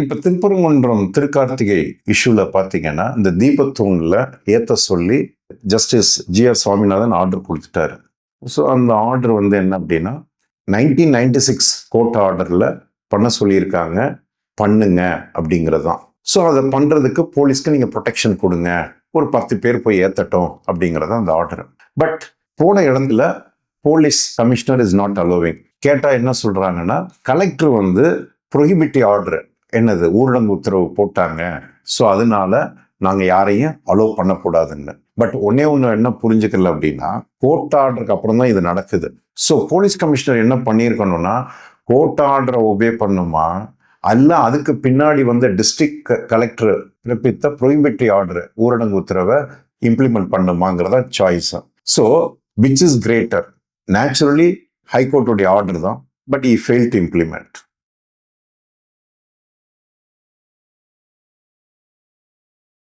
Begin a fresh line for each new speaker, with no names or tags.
இப்போ திருப்பரங்குன்றம் திருக்கார்த்திகை இஷ்யூல பார்த்தீங்கன்னா இந்த தீபத்தூணில் ஏற்ற சொல்லி ஜஸ்டிஸ் ஜி.ஆர். சுவாமிநாதன் ஆர்டர் கொடுத்துட்டாரு. ஸோ அந்த ஆர்டர் வந்து என்ன அப்படின்னா 1996 கோர்ட் ஆர்டரில் பண்ண சொல்லியிருக்காங்க, பண்ணுங்க அப்படிங்கிறது தான். ஸோ அதை பண்ணுறதுக்கு போலீஸ்க்கு நீங்கள் ப்ரொடெக்ஷன் கொடுங்க, ஒரு 10 பேர் போய் ஏற்றட்டும் அப்படிங்கிறது அந்த ஆர்டர். பட் போன இடத்துல police commissioner is not allowing. கேட்டால் என்ன சொல்கிறாங்கன்னா, கலெக்டர் வந்து ப்ரொஹிபிட்டிவ் ஆர்டர் என்னது ஊரடங்கு உத்தரவு போட்டாங்க, ஸோ அதனால நாங்கள் யாரையும் அலோவ் பண்ணக்கூடாதுன்னு. பட் ஒன்னே ஒன்று என்ன புரிஞ்சுக்கல அப்படின்னா, கோர்ட் ஆர்டருக்கு அப்புறம் தான் இது நடக்குது. ஸோ போலீஸ் கமிஷனர் என்ன பண்ணியிருக்கணும்னா, கோர்ட் ஆர்டரை ஒபே பண்ணுமா அல்ல அதுக்கு பின்னாடி வந்து டிஸ்ட்ரிக்ட் கலெக்டர் பிறப்பித்த ப்ரொஹிபிட்டிவ் ஆர்டர் ஊரடங்கு உத்தரவை இம்ப்ளிமெண்ட் பண்ணுமாங்கிறதா choice. So which is greater? Naturally ஹைகோர்ட்டுடைய ஆர்டர் தான், but he failed to implement.